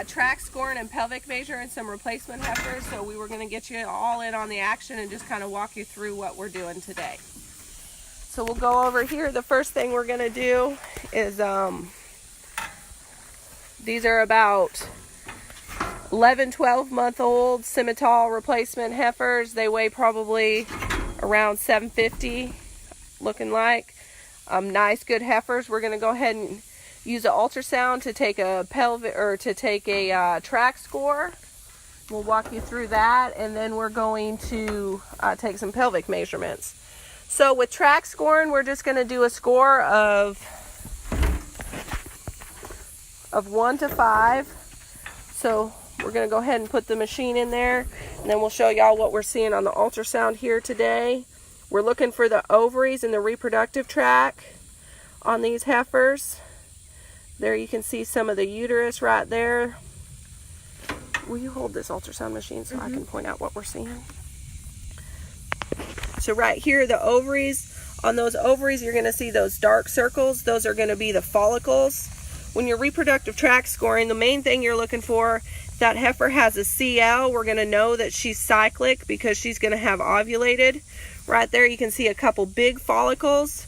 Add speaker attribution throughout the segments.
Speaker 1: Tract scoring and pelvic measuring some replacement heifers, so we were going to get you all in on the action and just kind of walk you through what we're doing today. So we'll go over here. The first thing we're going to do is these are about 11-12 month old Simmental replacement heifers. They weigh probably around 750 looking like. Nice good heifers. We're going to go ahead and use an ultrasound to take a pelvic or to take a tract score. We'll walk you through that, and then we're going to take some pelvic measurements. So with tract scoring, we're just going to do a score of 1 to 5. So we're going to go ahead and put the machine in there, and then we'll show y'all what we're seeing on the ultrasound here today. We're looking for the ovaries and the reproductive tract on these heifers. There you can see some of the uterus right there. Will you hold this ultrasound machine so I can point out what we're seeing? So right here, the ovaries. On those ovaries, you're going to see those dark circles. Those are going to be the follicles. When you're reproductive tract scoring, the main thing you're looking for, if that heifer has a CL, we're going to know that she's cyclic because she's going to have ovulated. Right there, you can see a couple big follicles.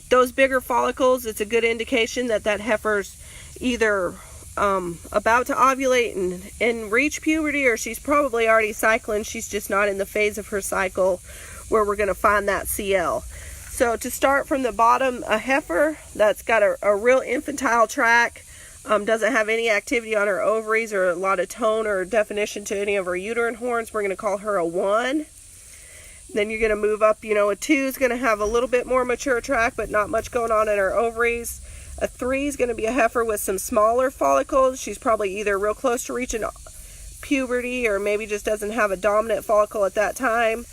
Speaker 1: Those bigger follicles, it's a good indication that that heifer's either about to ovulate and reach puberty, or she's probably already cycling. She's just not in the phase of her cycle where we're going to find that CL. So to start from the bottom, a heifer that's got a real infantile tract, doesn't have any activity on her ovaries or a lot of tone or definition to any of her uterine horns, we're going to call her a 1. Then you're going to move up, a 2 is going to have a little bit more mature tract, but not much going on in her ovaries. A 3 is going to be a heifer with some smaller follicles. She's probably either real close to reaching puberty or maybe just doesn't have a dominant follicle at that time.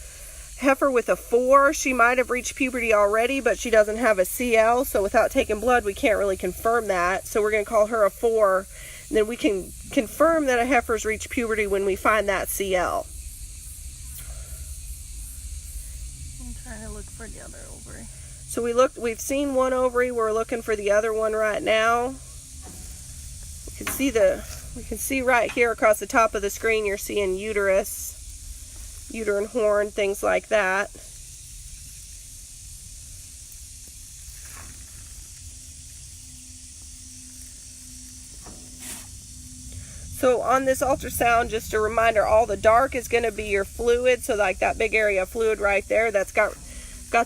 Speaker 1: Heifer with a 4, she might have reached puberty already, but she doesn't have a CL, so without taking blood, we can't really confirm that. So we're going to call her a 4. And then we can confirm that a heifer's reached puberty when we find that CL.
Speaker 2: Trying to look for the other ovary.
Speaker 1: So we've seen one ovary, we're looking for the other one right now. We can see right here across the top of the screen, you're seeing uterus, uterine horn, things like that. So on this ultrasound, just a reminder, all the dark is going to be your fluid. So like that big area of fluid right there, that's got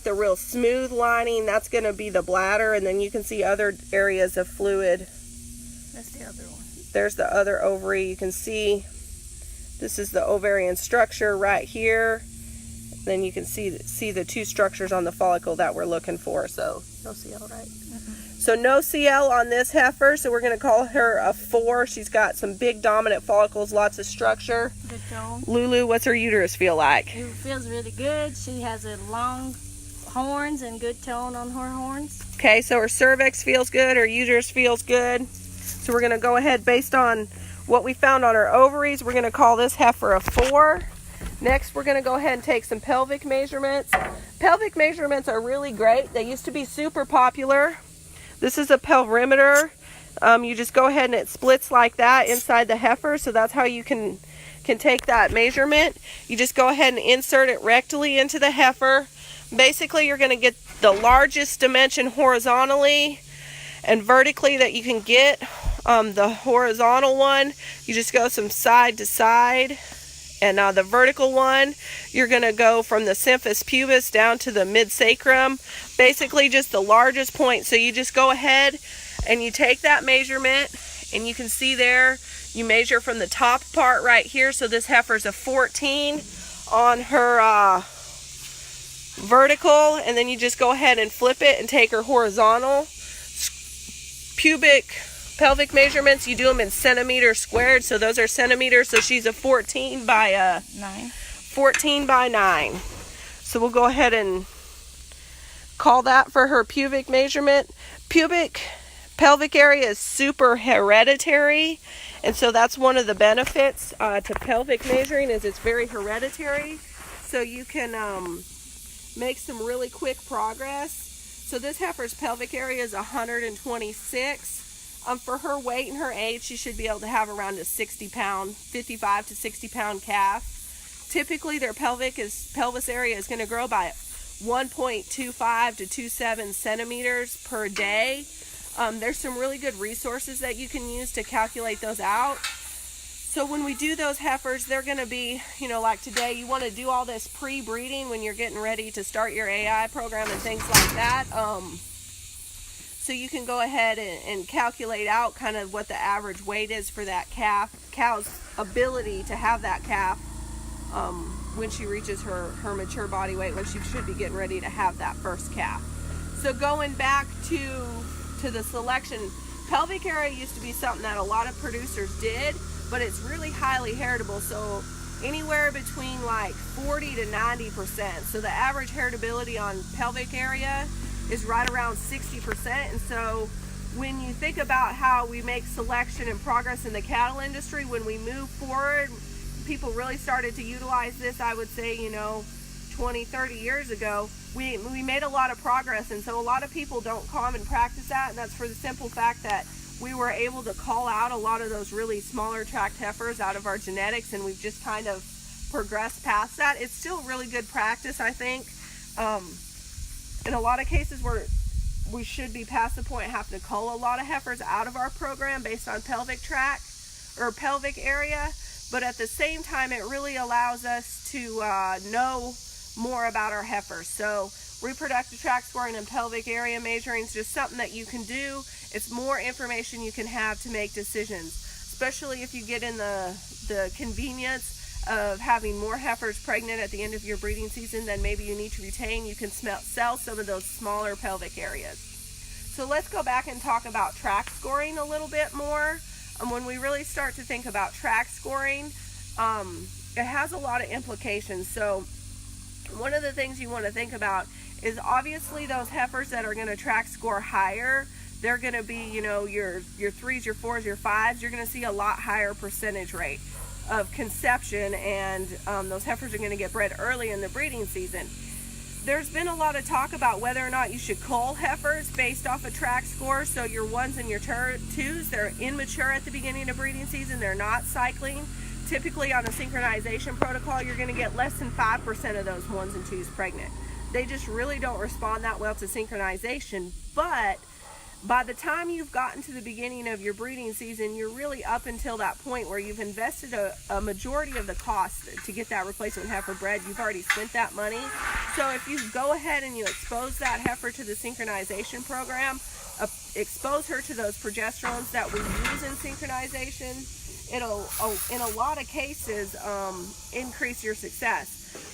Speaker 1: the real smooth lining, that's going to be the bladder. And then you can see other areas of fluid.
Speaker 2: That's the other one.
Speaker 1: There's the other ovary. You can see this is the ovarian structure right here. Then you can see the 2 structures on the follicle that we're looking for. So no CL, right? So no CL on this heifer, so we're going to call her a 4. She's got some big dominant follicles, lots of structure.
Speaker 2: Good tone.
Speaker 1: Lulu, what's her uterus feel like?
Speaker 2: It feels really good. She has a long horns and good tone on her horns.
Speaker 1: Okay, so her cervix feels good, her uterus feels good. So we're going to go ahead, based on what we found on her ovaries, we're going to call this heifer a 4. Next, we're going to go ahead and take some pelvic measurements. Pelvic measurements are really great. They used to be super popular. This is a pelvimeter. You just go ahead and it splits like that inside the heifer, so that's how you can take that measurement. You just go ahead and insert it rectally into the heifer. Basically, you're going to get the largest dimension horizontally and vertically that you can get. The horizontal one, you just go from side to side. And the vertical one, you're going to go from the symphysis pubis down to the mid-sacrum. Basically just the largest point. So you just go ahead and you take that measurement, and you can see there, you measure from the top part right here. So this heifer's a 14 on her vertical, and then you just go ahead and flip it and take her horizontal. Pelvic measurements, you do them in centimeters squared, so those are centimeters. So she's a 14 by
Speaker 2: 9.
Speaker 1: 14 by 9. So we'll go ahead and call that for her pubic measurement. Pubic pelvic area is super hereditary, and so that's one of the benefits to pelvic measuring, is it's very hereditary, so you can make some really quick progress. So this heifer's pelvic area is 126. For her weight and her age, she should be able to have around a 60-pound, 55 to 60-pound calf. Typically, their pelvis area is going to grow by 1.25 to 27 centimeters per day. There's some really good resources that you can use to calculate those out. So when we do those heifers, they're going to be, like today, you want to do all this pre-breeding when you're getting ready to start your AI program and things like that. So you can go ahead and calculate out kind of what the average weight is for that cow's ability to have that calf when she reaches her mature body weight, when she should be getting ready to have that first calf. So going back to the selection, pelvic area used to be something that a lot of producers did, but it's really highly heritable, so anywhere between like 40 to 90%. So the average heritability on pelvic area is right around 60%. And so when you think about how we make selection and progress in the cattle industry, when we move forward, people really started to utilize this, I would say, 20, 30 years ago, we made a lot of progress. And so a lot of people don't come and practice that, and that's for the simple fact that we were able to call out a lot of those really smaller tract heifers out of our genetics, and we've just kind of progressed past that. It's still really good practice, I think. In a lot of cases where we should be past the point of having to cull a lot of heifers out of our program based on pelvic tract or pelvic area, but at the same time it really allows us to know more about our heifers. So reproductive tract scoring and pelvic area measuring is just something that you can do. It's more information you can have to make decisions, especially if you get in the convenience of having more heifers pregnant at the end of your breeding season than maybe you need to retain. You can sell some of those smaller pelvic areas. So let's go back and talk about tract scoring a little bit more. When we really start to think about tract scoring, it has a lot of implications. So one of the things you want to think about is obviously those heifers that are going to tract score higher, they're going to be, your 3s, your 4s, your 5s, you're going to see a lot higher percentage rate of conception, and those heifers are going to get bred early in the breeding season. There's been a lot of talk about whether or not you should cull heifers based off a tract score. So your 1s and your 2s, they're immature at the beginning of breeding season, they're not cycling. Typically on a synchronization protocol, you're going to get less than 5% of those 1s and 2s pregnant. They just really don't respond that well to synchronization, but by the time you've gotten to the beginning of your breeding season, you're really up until that point where you've invested a majority of the cost to get that replacement heifer bred. You've already spent that money. So if you go ahead and you expose that heifer to the synchronization program, expose her to those progesterones that we use in synchronization, it'll, in a lot of cases, increase your success.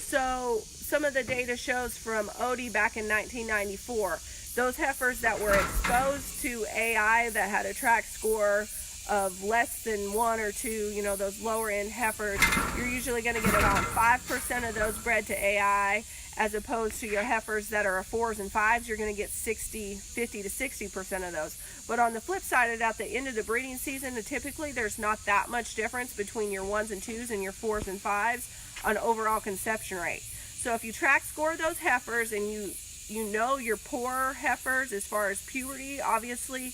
Speaker 1: So some of the data shows from Odie back in 1994, those heifers that were exposed to AI that had a tract score of less than 1 or 2, those lower end heifers, you're usually going to get about 5% of those bred to AI, as opposed to your heifers that are 4s and 5s, you're going to get 50 to 60% of those. But on the flip side, at the end of the breeding season, typically there's not that much difference between your 1s and 2s and your 4s and 5s on overall conception rate. So if you tract score those heifers and you know your poor heifers as far as puberty, obviously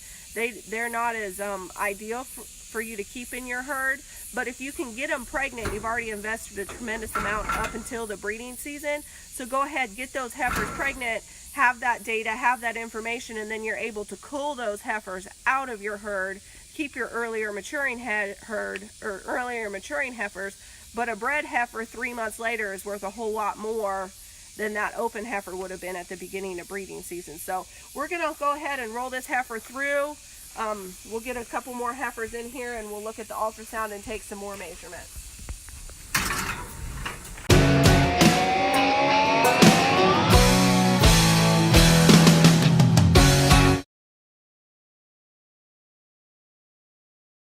Speaker 1: they're not as ideal for you to keep in your herd, but if you can get them pregnant, you've already invested a tremendous amount up until the breeding season. So go ahead, get those heifers pregnant, have that data, have that information, and then you're able to cull those heifers out of your herd, keep your earlier maturing herd or earlier maturing heifers. But a bred heifer 3 months later is worth a whole lot more than that open heifer would have been at the beginning of breeding season. So we're going to go ahead and roll this heifer through. We'll get a couple more heifers in here and we'll look at the ultrasound and take some more measurements.